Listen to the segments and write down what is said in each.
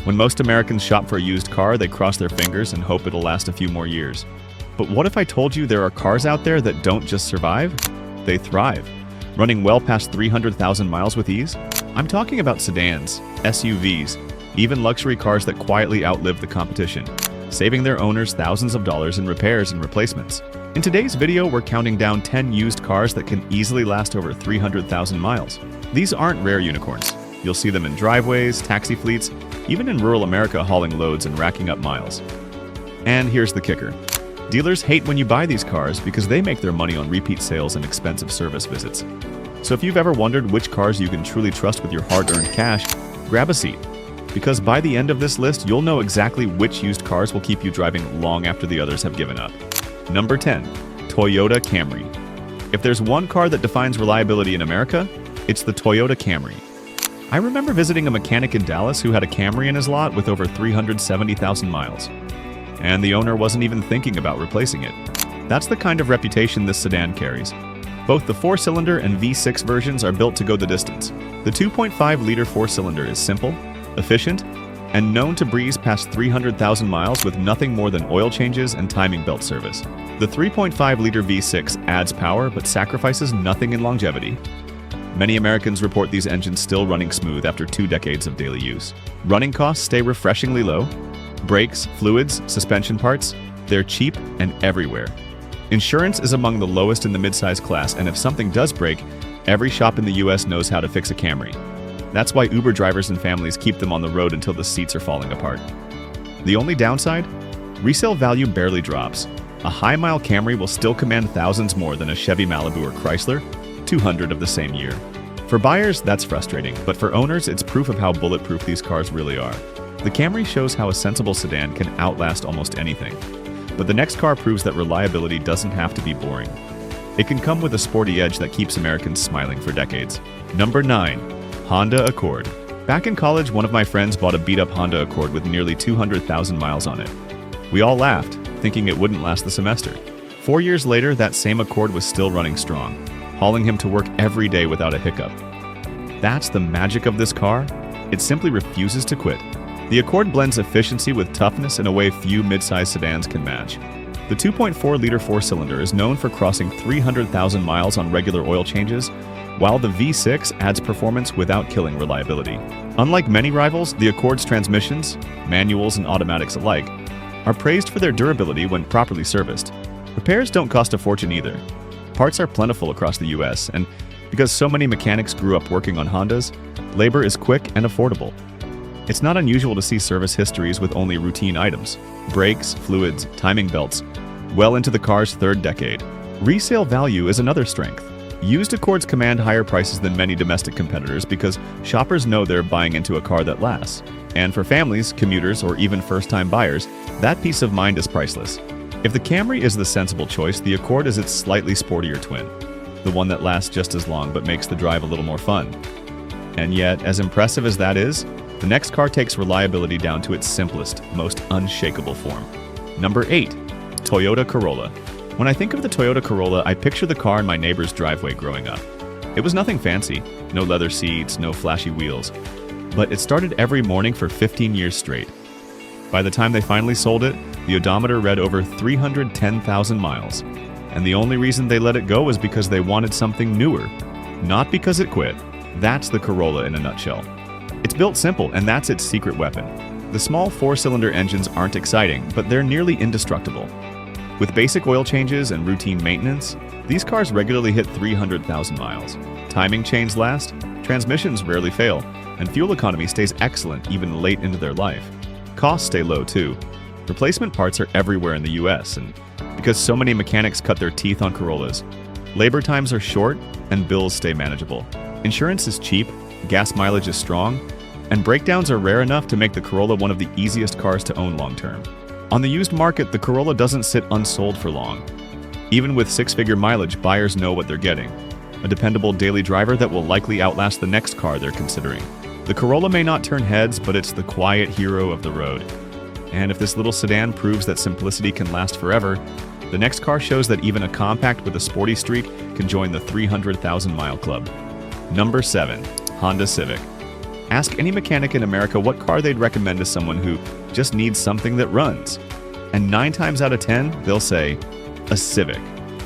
When most Americans shop for a used car, they cross their fingers and hope it'll last a few more years. But what if I told you there are cars out there that don't just survive? They thrive, running well past 300,000 miles with ease. I'm talking about sedans, SUVs, even luxury cars that quietly outlive the competition, saving their owners thousands of dollars in repairs and replacements. In today's video, we're counting down 10 used cars that can easily last over 300,000 miles. These aren't rare unicorns. You'll see them in driveways, taxi fleets, even in rural America hauling loads and racking up miles. And here's the kicker. Dealers hate when you buy these cars because they make their money on repeat sales and expensive service visits. So if you've ever wondered which cars you can truly trust with your hard-earned cash, grab a seat. Because by the end of this list, you'll know exactly which used cars will keep you driving long after the others have given up. Number 10. Toyota Camry. If there's one car that defines reliability in America, it's the Toyota Camry. I remember visiting a mechanic in Dallas who had a Camry in his lot with over 370,000 miles. And the owner wasn't even thinking about replacing it. That's the kind of reputation this sedan carries. Both the 4-cylinder and V6 versions are built to go the distance. The 2.5-liter 4-cylinder is simple, efficient, and known to breeze past 300,000 miles with nothing more than oil changes and timing belt service. The 3.5-liter V6 adds power but sacrifices nothing in longevity. Many Americans report these engines still running smooth after 2 decades of daily use. Running costs stay refreshingly low. Brakes, fluids, suspension parts, they're cheap and everywhere. Insurance is among the lowest in the midsize class, and if something does break, every shop in the US knows how to fix a Camry. That's why Uber drivers and families keep them on the road until the seats are falling apart. The only downside? Resale value barely drops. A high-mile Camry will still command thousands more than a Chevy Malibu or Chrysler, 200 of the same year. For buyers, that's frustrating, but for owners, it's proof of how bulletproof these cars really are. The Camry shows how a sensible sedan can outlast almost anything. But the next car proves that reliability doesn't have to be boring. It can come with a sporty edge that keeps Americans smiling for decades. Number 9. Honda Accord. Back in college, one of my friends bought a beat-up Honda Accord with nearly 200,000 miles on it. We all laughed, thinking it wouldn't last the semester. 4 years later, that same Accord was still running strong, hauling him to work every day without a hiccup. That's the magic of this car. It simply refuses to quit. The Accord blends efficiency with toughness in a way few midsize sedans can match. The 2.4-liter 4-cylinder is known for crossing 300,000 miles on regular oil changes, while the V6 adds performance without killing reliability. Unlike many rivals, the Accord's transmissions, manuals and automatics alike, are praised for their durability when properly serviced. Repairs don't cost a fortune either. Parts are plentiful across the US, and because so many mechanics grew up working on Hondas, labor is quick and affordable. It's not unusual to see service histories with only routine items: brakes, fluids, timing belts, well into the car's 3rd decade. Resale value is another strength. Used Accords command higher prices than many domestic competitors because shoppers know they're buying into a car that lasts. And for families, commuters, or even first-time buyers, that peace of mind is priceless. If the Camry is the sensible choice, the Accord is its slightly sportier twin, the one that lasts just as long but makes the drive a little more fun. And yet, as impressive as that is, the next car takes reliability down to its simplest, most unshakable form. Number 8. Toyota Corolla. When I think of the Toyota Corolla, I picture the car in my neighbor's driveway growing up. It was nothing fancy, no leather seats, no flashy wheels, but it started every morning for 15 years straight. By the time they finally sold it, the odometer read over 310,000 miles, and the only reason they let it go was because they wanted something newer, not because it quit. That's the Corolla in a nutshell. It's built simple, and that's its secret weapon. The small 4-cylinder engines aren't exciting, but they're nearly indestructible. With basic oil changes and routine maintenance, these cars regularly hit 300,000 miles. Timing chains last, transmissions rarely fail, and fuel economy stays excellent even late into their life. Costs stay low too. Replacement parts are everywhere in the US, and because so many mechanics cut their teeth on Corollas, labor times are short and bills stay manageable. Insurance is cheap, gas mileage is strong, and breakdowns are rare enough to make the Corolla one of the easiest cars to own long-term. On the used market, the Corolla doesn't sit unsold for long. Even with 6-figure mileage, buyers know what they're getting: a dependable daily driver that will likely outlast the next car they're considering. The Corolla may not turn heads, but it's the quiet hero of the road. And if this little sedan proves that simplicity can last forever, the next car shows that even a compact with a sporty streak can join the 300,000-mile club. Number 7. Honda Civic. Ask any mechanic in America what car they'd recommend to someone who just needs something that runs. And 9 times out of 10, they'll say, a Civic.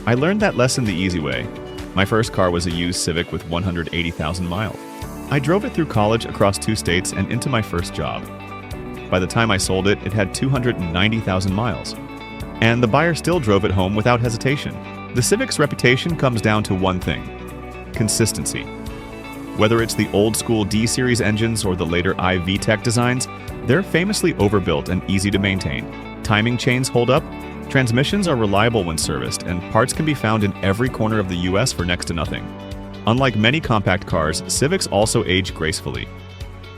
I learned that lesson the easy way. My first car was a used Civic with 180,000 miles. I drove it through college across 2 states and into my first job. By the time I sold it, it had 290,000 miles. And the buyer still drove it home without hesitation. The Civic's reputation comes down to one thing: consistency. Whether it's the old-school D-Series engines or the later iVTEC designs, they're famously overbuilt and easy to maintain. Timing chains hold up, transmissions are reliable when serviced, and parts can be found in every corner of the US for next to nothing. Unlike many compact cars, Civics also age gracefully.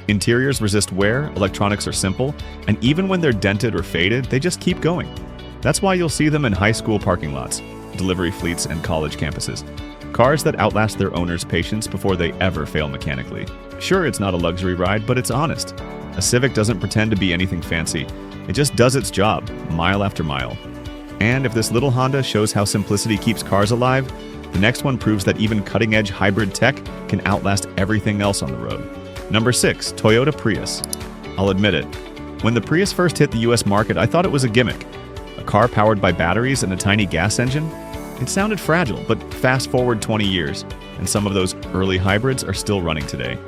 Interiors resist wear, electronics are simple, and even when they're dented or faded, they just keep going. That's why you'll see them in high school parking lots, delivery fleets, and college campuses. Cars that outlast their owner's patience before they ever fail mechanically. Sure, it's not a luxury ride, but it's honest. A Civic doesn't pretend to be anything fancy. It just does its job, mile after mile. And if this little Honda shows how simplicity keeps cars alive, the next one proves that even cutting-edge hybrid tech can outlast everything else on the road. Number 6, Toyota Prius. I'll admit it. When the Prius first hit the US market, I thought it was a gimmick. A car powered by batteries and a tiny gas engine? It sounded fragile, but fast forward 20 years, and some of those early hybrids are still running today,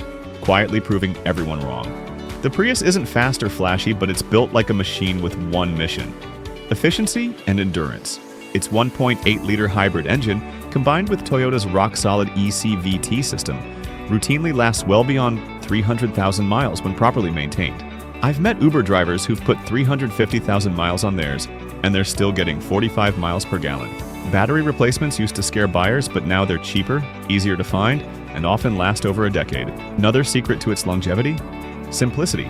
quietly proving everyone wrong. The Prius isn't fast or flashy, but it's built like a machine with one mission: efficiency and endurance. Its 1.8-liter hybrid engine, combined with Toyota's rock-solid ECVT system, routinely lasts well beyond 300,000 miles when properly maintained. I've met Uber drivers who've put 350,000 miles on theirs, and they're still getting 45 miles per gallon. Battery replacements used to scare buyers, but now they're cheaper, easier to find, and often last over a decade. Another secret to its longevity? Simplicity.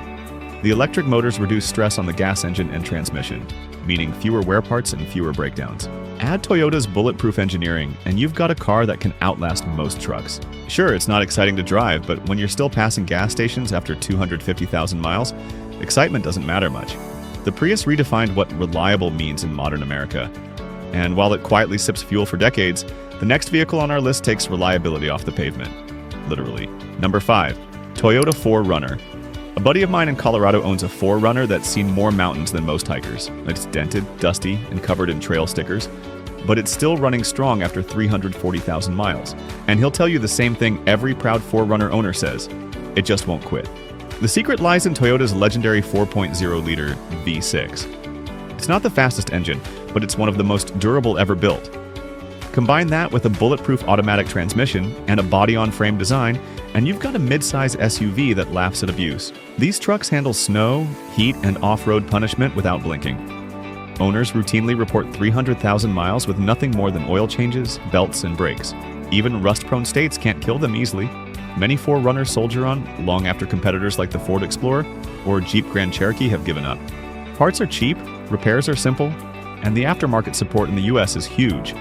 The electric motors reduce stress on the gas engine and transmission, meaning fewer wear parts and fewer breakdowns. Add Toyota's Bulletproof engineering, and you've got a car that can outlast most trucks. Sure, it's not exciting to drive, but when you're still passing gas stations after 250,000 miles, excitement doesn't matter much. The Prius redefined what reliable means in modern America. And while it quietly sips fuel for decades, the next vehicle on our list takes reliability off the pavement. Literally. Number 5, Toyota 4Runner. A buddy of mine in Colorado owns a 4Runner that's seen more mountains than most hikers. It's dented, dusty, and covered in trail stickers, but it's still running strong after 340,000 miles. And he'll tell you the same thing every proud 4Runner owner says: it just won't quit. The secret lies in Toyota's legendary 4.0-liter V6. It's not the fastest engine, but it's one of the most durable ever built. Combine that with a bulletproof automatic transmission and a body-on-frame design, and you've got a mid-size SUV that laughs at abuse. These trucks handle snow, heat, and off-road punishment without blinking. Owners routinely report 300,000 miles with nothing more than oil changes, belts, and brakes. Even rust-prone states can't kill them easily. Many 4Runners soldier on long after competitors like the Ford Explorer or Jeep Grand Cherokee have given up. Parts are cheap, repairs are simple, and the aftermarket support in the US is huge.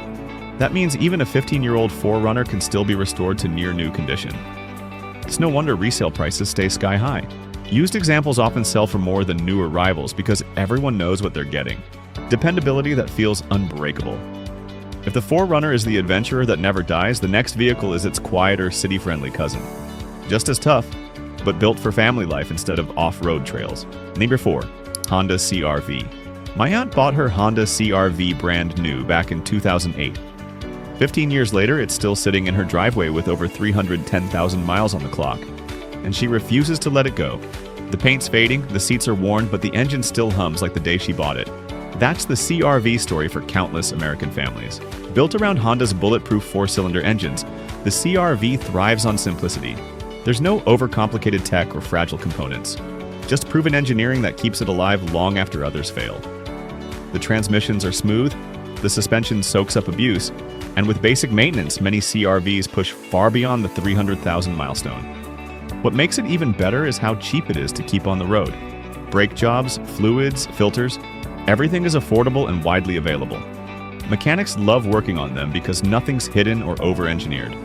That means even a 15-year-old 4Runner can still be restored to near-new condition. It's no wonder resale prices stay sky-high. Used examples often sell for more than newer rivals because everyone knows what they're getting. Dependability that feels unbreakable. If the 4Runner is the adventurer that never dies, the next vehicle is its quieter, city-friendly cousin. Just as tough, but built for family life instead of off-road trails. Number 4, Honda CR-V. My aunt bought her Honda CR-V brand new back in 2008. 15 years later, it's still sitting in her driveway with over 310,000 miles on the clock, and she refuses to let it go. The paint's fading, the seats are worn, but the engine still hums like the day she bought it. That's the CR-V story for countless American families. Built around Honda's bulletproof 4-cylinder engines, the CR-V thrives on simplicity. There's no overcomplicated tech or fragile components, just proven engineering that keeps it alive long after others fail. The transmissions are smooth, the suspension soaks up abuse, and with basic maintenance, many CR-Vs push far beyond the 300,000 milestone. What makes it even better is how cheap it is to keep on the road. Brake jobs, fluids, filters, everything is affordable and widely available. Mechanics love working on them because nothing's hidden or over-engineered.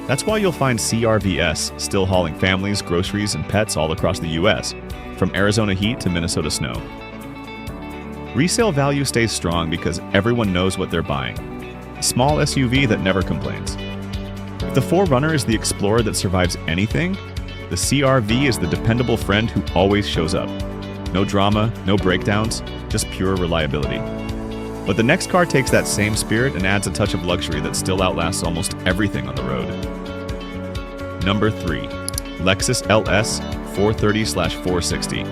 That's why you'll find CR-VS still hauling families, groceries, and pets all across the US, from Arizona heat to Minnesota snow. Resale value stays strong because everyone knows what they're buying. A small SUV that never complains. If the 4Runner is the Explorer that survives anything, The CR-V is the dependable friend who always shows up. No drama, no breakdowns, just pure reliability. But the next car takes that same spirit and adds a touch of luxury that still outlasts almost everything on the road. Number 3. Lexus LS 430/460.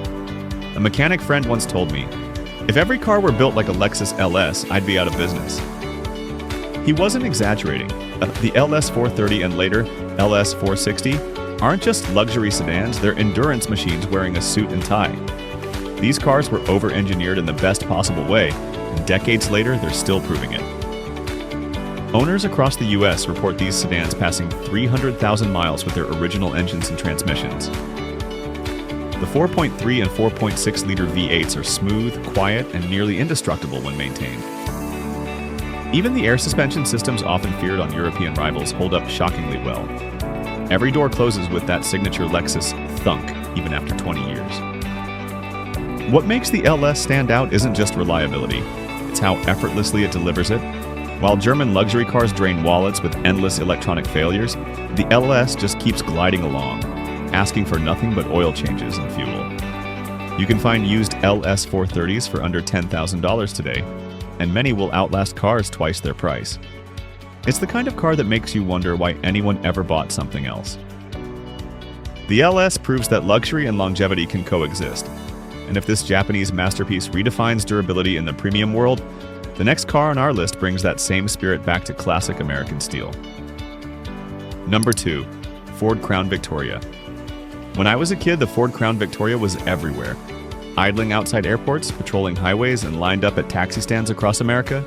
A mechanic friend once told me, "If every car were built like a Lexus LS, I'd be out of business." He wasn't exaggerating. The LS 430 and later LS 460 aren't just luxury sedans, they're endurance machines wearing a suit and tie. These cars were over-engineered in the best possible way, and decades later, they're still proving it. Owners across the US report these sedans passing 300,000 miles with their original engines and transmissions. The 4.3 and 4.6-liter V8s are smooth, quiet, and nearly indestructible when maintained. Even the air suspension systems often feared on European rivals hold up shockingly well. Every door closes with that signature Lexus thunk, even after 20 years. What makes the LS stand out isn't just reliability, it's how effortlessly it delivers it. While German luxury cars drain wallets with endless electronic failures, the LS just keeps gliding along, asking for nothing but oil changes and fuel. You can find used LS 430s for under $10,000 today, and many will outlast cars twice their price. It's the kind of car that makes you wonder why anyone ever bought something else. The LS proves that luxury and longevity can coexist. And if this Japanese masterpiece redefines durability in the premium world, the next car on our list brings that same spirit back to classic American steel. Number 2. Ford Crown Victoria. When I was a kid, the Ford Crown Victoria was everywhere. Idling outside airports, patrolling highways, and lined up at taxi stands across America.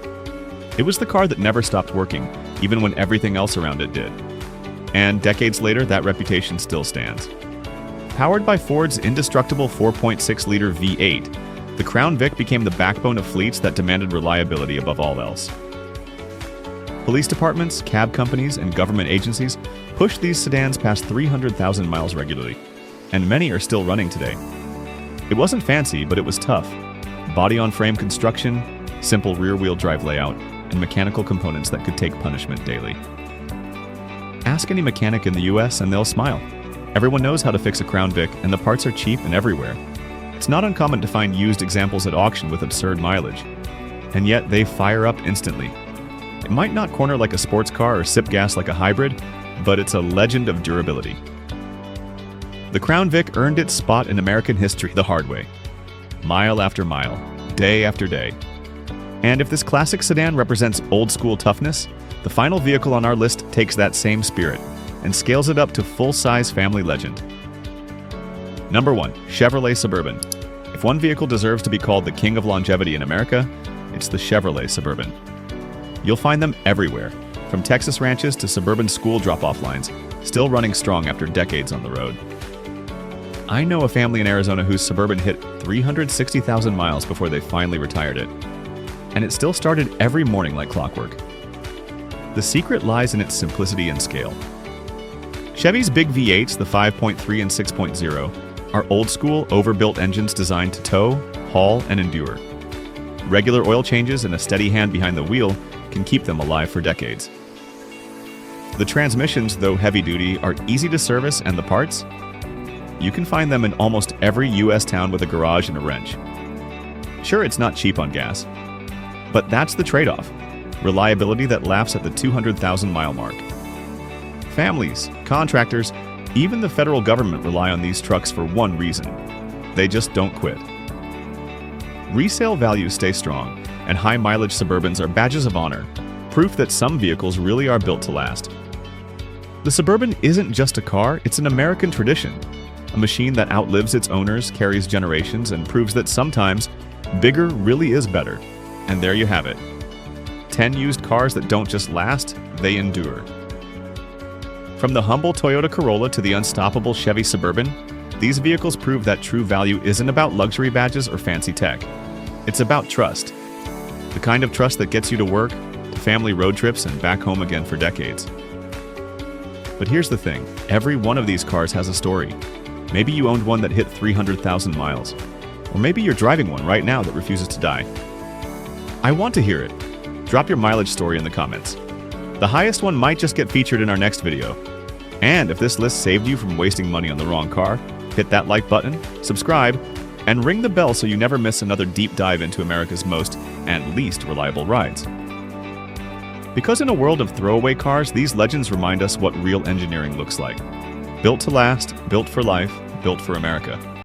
It was the car that never stopped working, even when everything else around it did. And decades later, that reputation still stands. Powered by Ford's indestructible 4.6-liter V8, the Crown Vic became the backbone of fleets that demanded reliability above all else. Police departments, cab companies, and government agencies pushed these sedans past 300,000 miles regularly, and many are still running today. It wasn't fancy, but it was tough. Body-on-frame construction, simple rear-wheel drive layout, and mechanical components that could take punishment daily. Ask any mechanic in the US and they'll smile. Everyone knows how to fix a Crown Vic, and the parts are cheap and everywhere. It's not uncommon to find used examples at auction with absurd mileage, and yet they fire up instantly. It might not corner like a sports car or sip gas like a hybrid, but it's a legend of durability. The Crown Vic earned its spot in American history the hard way. Mile after mile, day after day. And if this classic sedan represents old-school toughness, the final vehicle on our list takes that same spirit and scales it up to full-size family legend. Number 1. Chevrolet Suburban. If one vehicle deserves to be called the king of longevity in America, it's the Chevrolet Suburban. You'll find them everywhere, from Texas ranches to suburban school drop-off lines, still running strong after decades on the road. I know a family in Arizona whose Suburban hit 360,000 miles before they finally retired it. And it still started every morning like clockwork. The secret lies in its simplicity and scale. Chevy's big V8s, the 5.3 and 6.0, are old-school, overbuilt engines designed to tow, haul, and endure. Regular oil changes and a steady hand behind the wheel can keep them alive for decades. The transmissions, though heavy-duty, are easy to service, and the parts? You can find them in almost every US town with a garage and a wrench. Sure, it's not cheap on gas, but that's the trade-off. Reliability that laughs at the 200,000-mile mark. Families, contractors, even the federal government rely on these trucks for one reason. They just don't quit. Resale values stay strong, and high-mileage Suburbans are badges of honor, proof that some vehicles really are built to last. The Suburban isn't just a car, it's an American tradition. A machine that outlives its owners, carries generations, and proves that sometimes bigger really is better. And there you have it. 10 used cars that don't just last, they endure. From the humble Toyota Corolla to the unstoppable Chevy Suburban, these vehicles prove that true value isn't about luxury badges or fancy tech. It's about trust. The kind of trust that gets you to work, to family road trips, and back home again for decades. But here's the thing, every one of these cars has a story. Maybe you owned one that hit 300,000 miles. Or maybe you're driving one right now that refuses to die. I want to hear it. Drop your mileage story in the comments. The highest one might just get featured in our next video. And if this list saved you from wasting money on the wrong car, hit that like button, subscribe, and ring the bell so you never miss another deep dive into America's most and least reliable rides. Because in a world of throwaway cars, these legends remind us what real engineering looks like. Built to last, built for life, built for America.